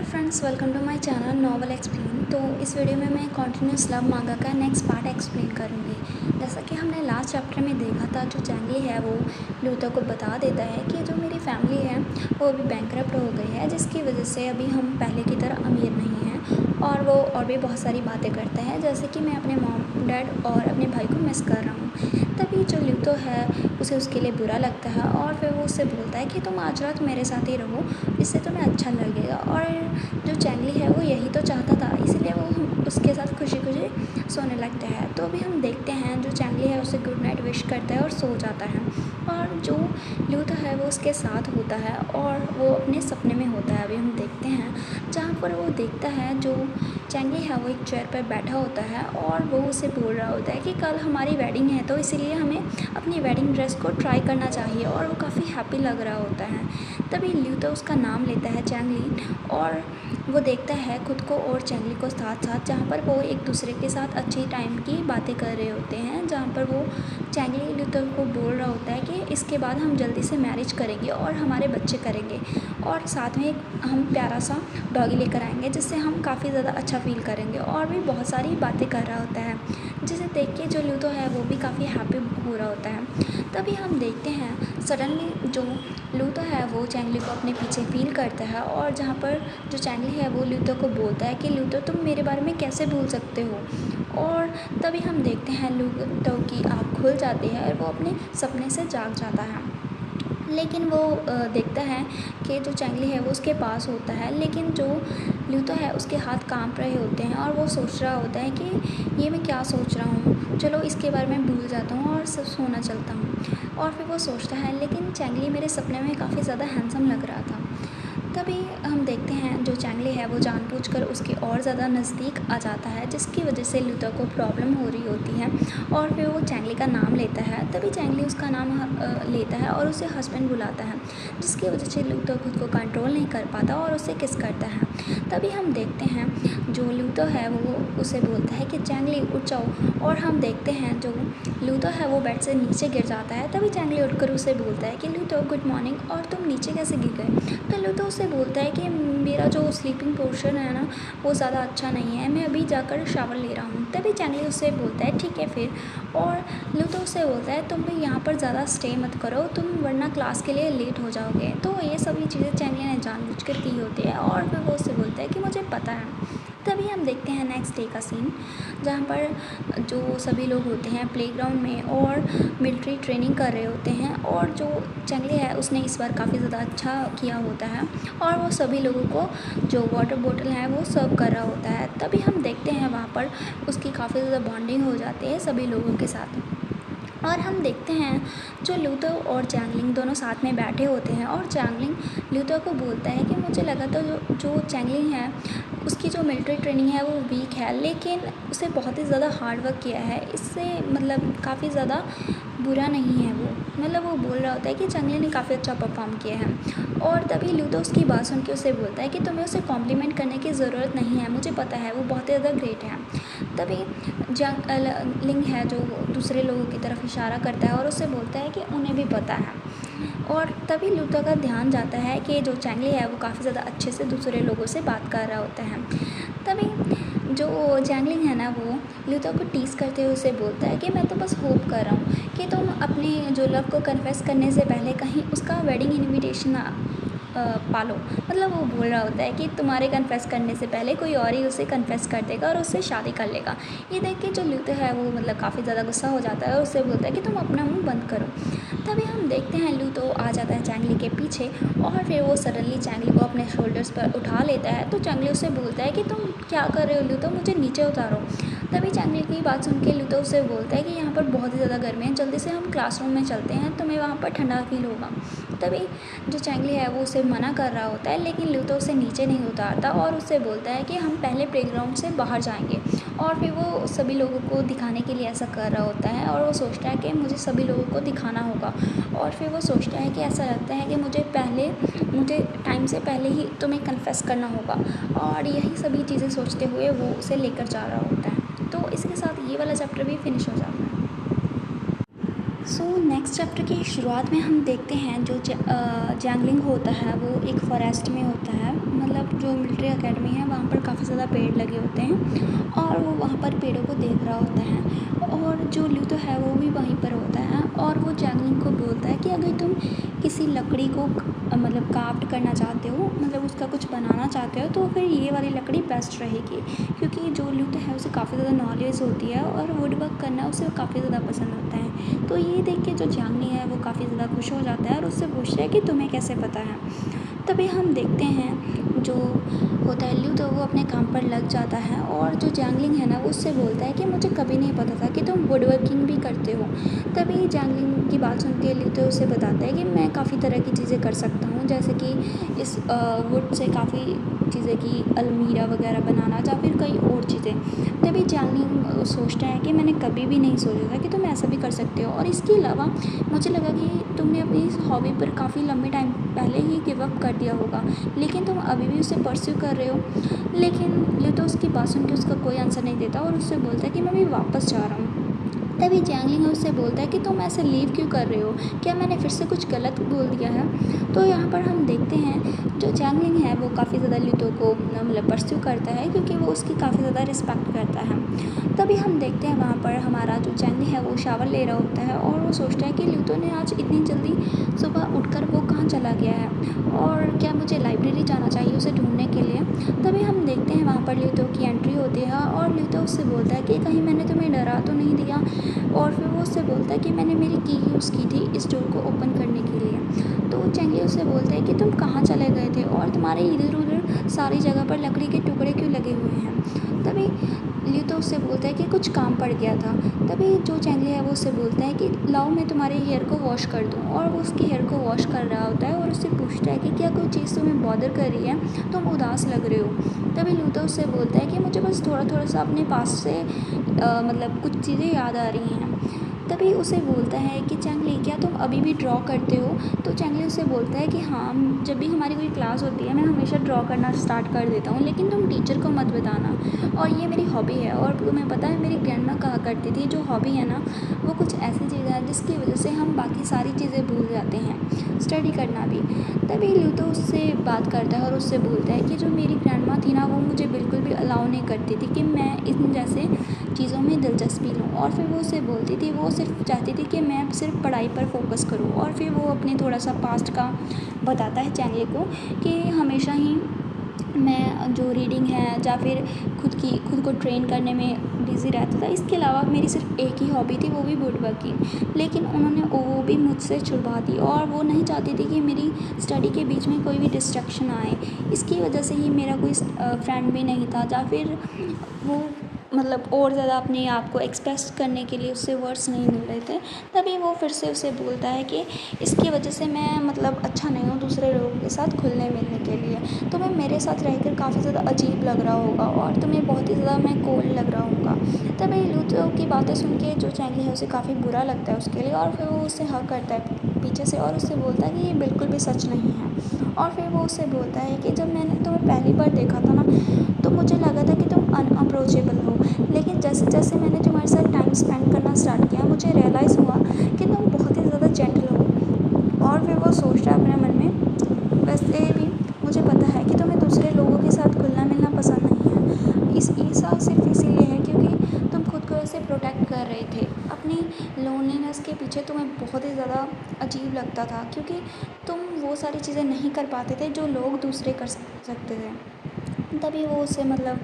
Friends, welcome to my channel novel explain. तो इस video में मैं कॉन्टिन्यूस लव मांगा का नेक्स्ट पार्ट एक्सप्लेन करूँगी। जैसा कि हमने लास्ट चैप्टर में देखा था, जो चैंगली है वो लूथर को बता देता है कि जो मेरी फैमिली है वो अभी बैंकरप्ट हो गई है, जिसकी वजह से अभी हम पहले की तरह अमीर नहीं हैं। और वो और भी बहुत सारी बातें करते हैं, जैसे कि मैं अपने मॉम डैड और अपने भाई को मिस कर रहा हूँ। तभी जो लूथर है उसे उसके लिए बुरा लगता है और फिर वो उससे बोलता है कि तुम आज रात मेरे साथ ही रहो, इससे तुम्हें अच्छा लगेगा। और जो चैंगली है वो यही तो चाहता था, इसलिए वो उसके साथ खुशी खुशी सोने लगता है। तो अभी हम देखते हैं जो चैंगली है उसे गुड नाइट विश करता है और सो जाता है। और जो लूथर है वो उसके साथ होता है और वो अपने सपने में होता है। अभी हम देखते हैं जहाँ पर वो देखता है जो चैंगली है वो एक चेयर पर बैठा होता है और वो उसे बोल रहा होता है कि कल हमारी वेडिंग है, तो इसीलिए हमें अपनी वेडिंग ड्रेस को ट्राई करना चाहिए। और वो काफ़ी हैप्पी लग रहा होता है। तभी लूथर उसका नाम लेता है चैंगली, और वो देखता है खुद को और चैंगली को साथ साथ, जहाँ पर वो एक दूसरे के साथ अच्छी टाइम की बातें कर रहे होते हैं। जहाँ पर वो चैंगली लूथर को बोल रहा होता है कि इसके बाद हम जल्दी से मैरिज करेंगे और हमारे बच्चे करेंगे, और साथ में हम प्यारा सा डॉगी लेकर आएंगे जिससे हम काफ़ी ज़्यादा अच्छा फील करेंगे। और भी बहुत सारी बातें कर रहा होता है, जिसे देख के जो लूथर है वो भी काफ़ी हैप्पी हो रहा होता है। तभी हम देखते हैं सडनली जो लूथर है वो चैंगली को अपने पीछे फील करता है, और जहाँ पर जो चैंगली है वो लूथर को बोलता है कि लूथर तुम मेरे बारे में कैसे भूल सकते हो। और तभी हम देखते हैं लूथर की आँख खुल जाती है और वो अपने सपने से जाग जाता है। लेकिन वो देखता है कि जो चैंगली है वो उसके पास होता है, लेकिन जो लूथर है उसके हाथ कांप रहे होते हैं और वो सोच रहा होता है कि ये मैं क्या सोच रहा हूँ, चलो इसके बारे में भूल जाता हूँ और सोना चलता हूँ। और फिर वो सोचता है लेकिन चैंगली मेरे सपने में काफ़ी ज़्यादा हैंडसम लग रहा था। तभी हम देखते हैं जो चैंगली है वो जानबूझकर उसके और ज़्यादा नज़दीक आ जाता है, जिसकी वजह से लूथर को प्रॉब्लम हो रही होती है। और फिर वो चैंगली का नाम लेता है। तभी चैंगली उसका नाम लेता है और उसे हस्बैंड बुलाता है, जिसकी वजह से लूथर खुद को कंट्रोल नहीं कर पाता और उसे किस करता है। तभी हम देखते हैं जो लूथर है वो उसे बोलता है कि चैंगली उठ जाओ, और हम देखते हैं जो लूथर है वो बेड से नीचे गिर जाता है। तभी चैंगली उठकर उसे बोलता है कि लूथर गुड मॉर्निंग, और तुम नीचे कैसे गिर गए। तो लूथर उसे बोलता है कि मेरा जो स्लीपिंग पोर्शन है ना वो ज़्यादा अच्छा नहीं है, मैं अभी जाकर शावर ले रहा हूँ। तभी चैंगली उससे बोलता है ठीक है फिर। और लूथर उससे बोलता है तुम भी यहाँ पर ज़्यादा स्टे मत करो, तुम वरना क्लास के लिए लेट हो जाओगे। तो ये सभी चीज़ें चैंगली ने जानबूझकर की होती है, और फिर वो उससे बोलता है कि मुझे पता है। तभी हम देखते हैं नेक्स्ट डे का सीन, जहाँ पर जो सभी लोग होते हैं प्लेग्राउंड में और मिलिट्री ट्रेनिंग कर रहे होते हैं। और जो चैंगली है उसने इस बार काफ़ी ज़्यादा अच्छा किया होता है, और वो सभी लोगों को जो वाटर बोतल है वो सर्व कर रहा होता है। तभी हम देखते हैं वहाँ पर उसकी काफ़ी ज़्यादा बॉन्डिंग हो जाती है सभी लोगों के साथ। और हम देखते हैं जो लूथर और चैंगलिंग दोनों साथ में बैठे होते हैं, और चैंगलिंग लूथर को बोलता है कि मुझे लगा था जो चैंगलिंग है उसकी जो मिलिट्री ट्रेनिंग है वो वीक है, लेकिन उसे बहुत ही ज़्यादा हार्ड वर्क किया है, इससे मतलब काफ़ी ज़्यादा बुरा नहीं है वो। मतलब वो बोल रहा होता है कि चैंगलिंग ने काफ़ी अच्छा परफॉर्म किया है। और तभी लूथर उसकी बात सुन के उसे बोलता है कि तुम्हें उसे कॉम्प्लीमेंट करने की ज़रूरत नहीं है, मुझे पता है वो बहुत ही ज़्यादा ग्रेट है। तभी लिंग है जो दूसरे लोगों की तरफ इशारा करता है और उससे बोलता है कि उन्हें भी पता है। और तभी लूथर का ध्यान जाता है कि जो चैंगली है वो काफ़ी ज़्यादा अच्छे से दूसरे लोगों से बात कर रहा होता है। तभी जो चैंगलिंग है ना वो लूथर को टीस करते हुए उसे बोलता है कि मैं तो बस होप कर रहा हूँ कि तुम अपने जो लव को कन्फेस करने से पहले कहीं उसका वेडिंग इनविटेशन पालो। मतलब वो बोल रहा होता है कि तुम्हारे कन्फेस करने से पहले कोई और ही उसे कन्फेस कर देगा और उससे शादी कर लेगा। ये देख के जो लूथर है वो मतलब काफ़ी ज़्यादा गुस्सा हो जाता है और उससे बोलता है कि तुम अपना मुंह बंद करो। तभी हम देखते हैं लूथर आ जाता है चैंगली के पीछे, और फिर वो सडनली चैंगली को अपने शोल्डर्स पर उठा लेता है। तो चैंगली उससे बोलता है कि तुम क्या कर रहे हो लूथर, मुझे नीचे उतारो। तभी चैंगली की बात सुन के लूथर उससे बोलता है कि यहाँ पर बहुत ही ज़्यादा गर्मी है, जल्दी से हम क्लासरूम में चलते हैं, तुम्हें वहाँ पर ठंडा फील होगा। तभी जो चैंगली है वो उसे मना कर रहा होता है, लेकिन लूथर उसे नीचे नहीं उतारता और उससे बोलता है कि हम पहले प्लेग्राउंड से बाहर जाएंगे। और फिर वो सभी लोगों को दिखाने के लिए ऐसा कर रहा होता है, और वो सोचता है कि मुझे सभी लोगों को दिखाना होगा। और फिर वो सोचता है कि ऐसा लगता है कि मुझे टाइम से पहले ही तुम्हें कन्फेस करना होगा। और यही सभी चीज़ें सोचते हुए वो उसे लेकर जा रहा होता है। तो इसके साथ ये वाला चैप्टर भी फिनिश हो जाता है। सो नेक्स्ट चैप्टर की शुरुआत में हम देखते हैं जो जैंगलिंग होता है वो एक फॉरेस्ट में होता है। मतलब जो मिलिट्री एकेडमी है वहाँ पर काफ़ी ज़्यादा पेड़ लगे होते हैं और वो वहाँ पर पेड़ों को देख रहा होता है और जो ल्यूतो है वो भी वहीं पर होता है और वो जैंगलिंग को बोलता है कि अगर तुम किसी लकड़ी को मतलब क्राफ्ट करना चाहते हो, मतलब उसका कुछ बनाना चाहते हो, तो फिर ये वाली लकड़ी बेस्ट रहेगी। क्योंकि जो ल्यूतो है उसे काफ़ी ज़्यादा नॉलेज होती है और वुड वर्क करना उसे काफ़ी ज़्यादा पसंद होता है। तो ये देख के जो जैंगलिंग है वो काफ़ी ज़्यादा खुश हो जाता है और उससे पूछता है कि तुम्हें कैसे पता है। तभी हम देखते हैं जो होता है ल्यूतो वो अपने काम पर लग जाता है और जो जैंगलिंग है ना वो उससे बोलता है कि मुझे कभी नहीं पता था कि तुम वुड वर्किंग भी करते हो। तभी जैंगलिंग की बात सुन के ल्यूतो उसे बताता है कि मैं काफ़ी तरह की चीज़ें कर सकता हूँ, जैसे कि इस वुड से काफ़ी चीज़ें की अलमीरा वगैरह बनाना या फिर कई और चीज़ें। तभी जैंगलिंग सोचता है कि मैंने कभी भी नहीं सोचा था कि तुम ऐसा भी कर सकते हो और इसके अलावा मुझे लगा कि तुमने अपनी इस हॉबी पर काफ़ी लंबे टाइम पहले ही गिव अप कर दिया होगा, लेकिन तुम अभी भी उसे परस्यू कर रहे हो। लेकिन ल्यूतो उसकी बात सुन के उसका कोई आंसर नहीं देता और उससे बोलता है कि मैं अभी वापस जा रहा हूँ। तभी जैंगलिंग उससे बोलता है कि तुम ऐसे लीव क्यों कर रहे हो, क्या मैंने फिर से कुछ गलत बोल दिया है। तो यहाँ पर हम देखते हैं जो जैंगलिंग है वो काफ़ी ज़्यादा ल्यूतो को मतलब परस्यू करता है क्योंकि वो उसकी काफ़ी ज़्यादा रिस्पेक्ट करता है। तभी हम देखते हैं वहाँ पर हमारा जो जैंगलिंग है वो शावर ले रहा होता है और वो सोचता है कि ल्यूतो ने आज इतनी जल्दी सुबह उठकर वो कहाँ चला गया है और क्या मुझे लाइब्रेरी जाना चाहिए उसे ढूंढने के लिए। तभी हम देखते हैं वहाँ पर ल्यूतो की एंट्री होती है और ल्यूतो उससे बोलता है कि कहीं मैंने तुम्हें डरा तो नहीं दिया। और फिर वो उससे बोलता है कि मैंने मेरी की यूज़ की थी इस डोर को ओपन करने के लिए। तो जैंगली उससे बोलता है कि तुम कहाँ चले गए थे और तुम्हारे इधर उधर सारी जगह पर लकड़ी के टुकड़े क्यों लगे हुए हैं। तभी ल्यूतो उससे बोलता है कि कुछ काम पड़ गया था। तभी जो जैंगली है वो उससे बोलता है कि लाओ मैं तुम्हारे हेयर को वॉश कर दूँ, और वो उसके हेयर को वॉश कर रहा होता है और उससे पूछता है कि क्या कोई चीज़ तुम्हें बॉदर कर रही है, तुम उदास लग रहे हो। तभी ल्यूतो उससे बोलता है कि मुझे बस थोड़ा थोड़ा सा अपने पास से मतलब कुछ चीज़ें याद आ रही हैं। तभी उसे बोलता है कि जैंगली क्या तुम अभी भी ड्रॉ करते हो। तो जैंगली उसे बोलता है कि हाँ, जब भी हमारी कोई क्लास होती है मैं हमेशा ड्रॉ करना स्टार्ट कर देता हूँ, लेकिन तुम टीचर को मत बताना, और ये मेरी हॉबी है। और तुम्हें पता है मेरी ग्रैंडमा कहा करती थी जो हॉबी है ना वो कुछ ऐसी चीज़ है जिसकी वजह से हम बाकी सारी चीज़ें भूल जाते हैं, स्टडी करना भी। तभी ल्यूतो उससे बात करता है और उससे बोलता है कि जो मेरी ग्रैंडमा थी ना वो मुझे बिल्कुल भी अलाउ नहीं करती थी कि मैं इन जैसे चीज़ों में दिलचस्पी लूँ, और फिर वो उसे बोलती थी, वो सिर्फ चाहती थी कि मैं सिर्फ पढ़ाई पर फोकस करूँ। और फिर वो अपने थोड़ा सा पास्ट का बताता है जैंगली को कि हमेशा ही मैं जो रीडिंग है या फिर खुद को ट्रेन करने में बिज़ी रहता था। इसके अलावा मेरी सिर्फ एक ही हॉबी थी, वो भी वुड वर्किंग, लेकिन उन्होंने वो भी मुझसे छुड़वा दी और वो नहीं चाहती थी कि मेरी स्टडी के बीच में कोई भी डिस्ट्रैक्शन आए। इसकी वजह से ही मेरा कोई फ्रेंड भी नहीं था, या फिर वो मतलब और ज़्यादा अपने आप को एक्सप्रेस करने के लिए उससे वर्ड्स नहीं मिल रहे थे। तभी वो फिर से उसे बोलता है कि इसकी वजह से मैं मतलब अच्छा नहीं हूँ दूसरे लोगों के साथ घुलने मिलने के लिए, तुम्हें मेरे साथ रहकर काफ़ी ज़्यादा अजीब लग रहा होगा और तुम्हें बहुत ही ज़्यादा मैं कोल्ड लग रहा हूँगा। तभी ल्यूतो की बातें सुन के जो जैंगली है उसे काफ़ी बुरा लगता है उसके लिए, और फिर वो उससे हग करता है पीछे से और उससे बोलता है कि ये बिल्कुल भी सच नहीं है। और फिर वो उससे बोलता है कि जब मैंने तुम्हें पहली बार देखा था ना तो मुझे लगा था कि तुम अनअप्रोचेबल हो, लेकिन जैसे जैसे मैंने तुम्हारे साथ टाइम स्पेंड करना स्टार्ट किया मुझे रियलाइज़ हुआ कि तुम बहुत ही ज़्यादा जेंटल हो। और फिर वो सोच रहा है अपने मन में, वैसे भी मुझे पता है कि तुम्हें दूसरे लोगों के साथ घुलना मिलना पसंद नहीं है, इस ऐसा सिर्फ इसीलिए है क्योंकि तुम खुद को ऐसे प्रोटेक्ट कर रहे थे। अपनी लोनलीनेस के पीछे तुम्हें बहुत ही ज़्यादा अजीब लगता था क्योंकि तुम वो सारी चीज़ें नहीं कर पाते थे जो लोग दूसरे कर सकते थे। तभी वो उसे मतलब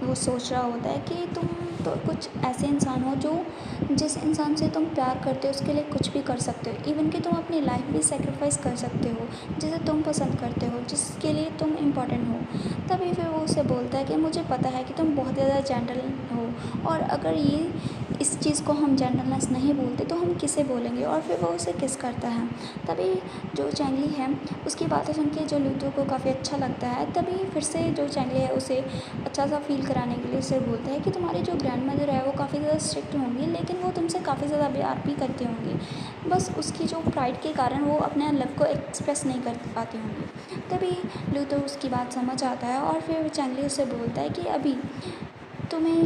वो सोच रहा होता है कि तुम तो कुछ ऐसे इंसान हो जो जिस इंसान से तुम प्यार करते हो उसके लिए कुछ भी कर सकते हो, इवन कि तुम अपनी लाइफ भी सेक्रीफाइस कर सकते हो जिसे तुम पसंद करते हो, जिसके लिए तुम इम्पोर्टेंट हो। तभी फिर वो उसे बोलता है कि मुझे पता है कि तुम बहुत ज़्यादा जेंटल हो, और अगर ये इस चीज़ को हम जेंटलनेस नहीं बोलते तो हम किसे बोलेंगे। और फिर वो उसे किस करता है। तभी जो जैंगली है उसकी बातें सुन के जो ल्यूतो को काफ़ी अच्छा लगता है। तभी फिर से जो जैंगली है उसे अच्छा सा फील कराने के लिए उसे बोलता है कि तुम्हारी जो ग्रैंड मदर है वो काफ़ी ज़्यादा स्ट्रिक्ट होंगी, लेकिन वो तुमसे काफ़ी ज़्यादा प्यार भी करती होंगी, बस उसकी जो प्राइड के कारण वो अपने लव को एक्सप्रेस नहीं कर पाती होंगी। तभी ल्यूतो उसकी बात समझ आता है और फिर जैंगली उससे बोलता है कि अभी तुम्हें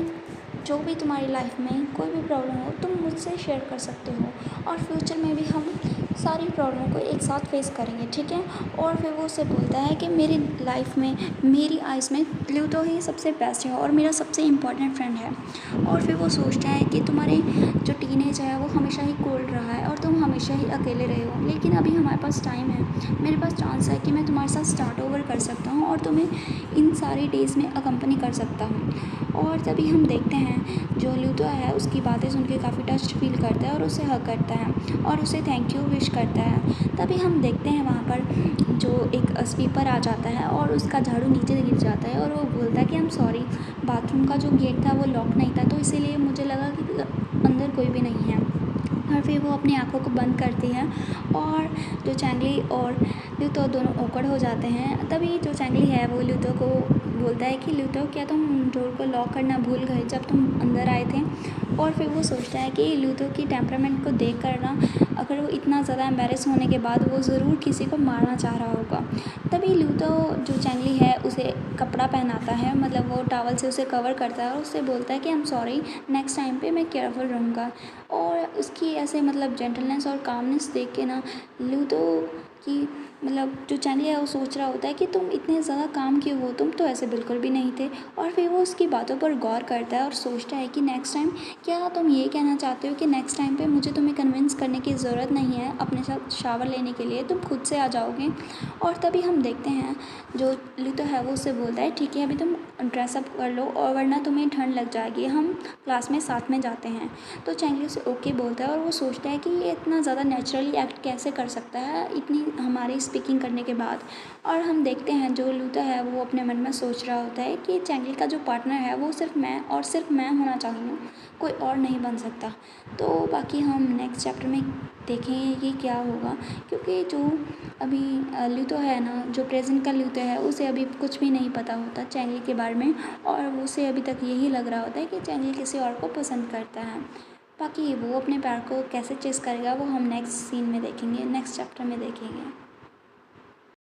जो भी तुम्हारी लाइफ में कोई भी प्रॉब्लम हो तुम मुझसे शेयर कर सकते हो, और फ्यूचर में भी हम सारी प्रॉब्लमों को एक साथ फेस करेंगे, ठीक है। और फिर वो उससे बोलता है कि मेरी लाइफ में, मेरी आइज़ में प्लूटो ही सबसे बेस्ट है और मेरा सबसे इम्पोर्टेंट फ्रेंड है। और फिर वो सोचता है कि तुम्हारे जो टीनेज है वो हमेशा ही कोल्ड रहा है और तुम हमेशा ही अकेले रहे हो, लेकिन अभी हमारे पास टाइम है, मेरे पास चांस है कि मैं तुम्हारे साथ स्टार्ट ओवर कर सकता हूँ और तुम्हें इन सारी डेज़ में अकम्पनी कर सकता हूँ। और तभी हम देखते हैं जो लूथो है उसकी बातें सुन के काफ़ी टच फील करता है और उसे हग करता है और उसे थैंक यू विश करता है। तभी हम देखते हैं वहाँ पर जो एक स्वीपर आ जाता है और उसका झाड़ू नीचे गिर जाता है और वो बोलता है कि आई एम सॉरी, बाथरूम का जो गेट था वो लॉक नहीं था, तो इसीलिए मुझे लगा कि अंदर कोई भी नहीं है। और फिर वो अपनी आँखों को बंद करती है और जो चैंगली और लूथो दोनों औकड़ हो जाते हैं। तभी जो चैंगली है वो लूथो को बोलता है कि लूथो, क्या तुम डोर को लॉक करना भूल गए जब तुम अंदर आए थे। और फिर वो सोचता है कि लूथो की टेम्परामेंट को देख कर ना, अगर वो इतना ज़्यादा एम्बेरस होने के बाद वो ज़रूर किसी को मारना चाह रहा होगा। तभी लूथो जो चैंगली है उसे कपड़ा पहनाता है, मतलब वो टॉवल से उसे कवर करता है और उससे बोलता है कि I am sorry, next time पे मैं केयरफुल रहूँगा। और उसकी ऐसे मतलब जेंटलनेस और कामनेस देख के ना लूथो की मतलब जो चैंगली है वो सोच रहा होता है कि तुम इतने ज़्यादा काम क्यों हो, तुम तो ऐसे बिल्कुल भी नहीं थे। और फिर वो उसकी बातों पर गौर करता है और सोचता है कि नेक्स्ट टाइम क्या तुम ये कहना चाहते हो कि नेक्स्ट टाइम पे मुझे तुम्हें कन्विंस करने की ज़रूरत नहीं है अपने साथ शावर लेने के लिए, तुम खुद से आ जाओगे। और तभी हम देखते हैं जो लूथो है वो उससे बोलता है ठीक है अभी तुम ड्रेसअप कर लो और वरना तुम्हें ठंड लग जाएगी, हम क्लास में साथ में जाते हैं। तो चैंगली उसे ओके बोलता है और वो सोचता है कि ये इतना ज़्यादा नेचुरली एक्ट कैसे कर सकता है इतनी हमारी स्पीकिंग करने के बाद। और हम देखते हैं जो लूथो है वो अपने मन में सोच रहा होता है कि चैंगली का जो पार्टनर है वो सिर्फ मैं और सिर्फ मैं होना चाहूँगा, कोई और नहीं बन सकता। तो बाकी हम नेक्स्ट चैप्टर में देखेंगे कि क्या होगा, क्योंकि जो अभी लूथो है ना, जो प्रेजेंट का लूथो है उसे अभी कुछ भी नहीं पता होता चैंगली के बारे में, और उसे अभी तक यही लग रहा होता है कि चैंगली किसी और को पसंद करता है। बाकी वो अपने प्यार को कैसे चेस करेगा वो हम नेक्स्ट सीन में देखेंगे, नेक्स्ट चैप्टर में देखेंगे।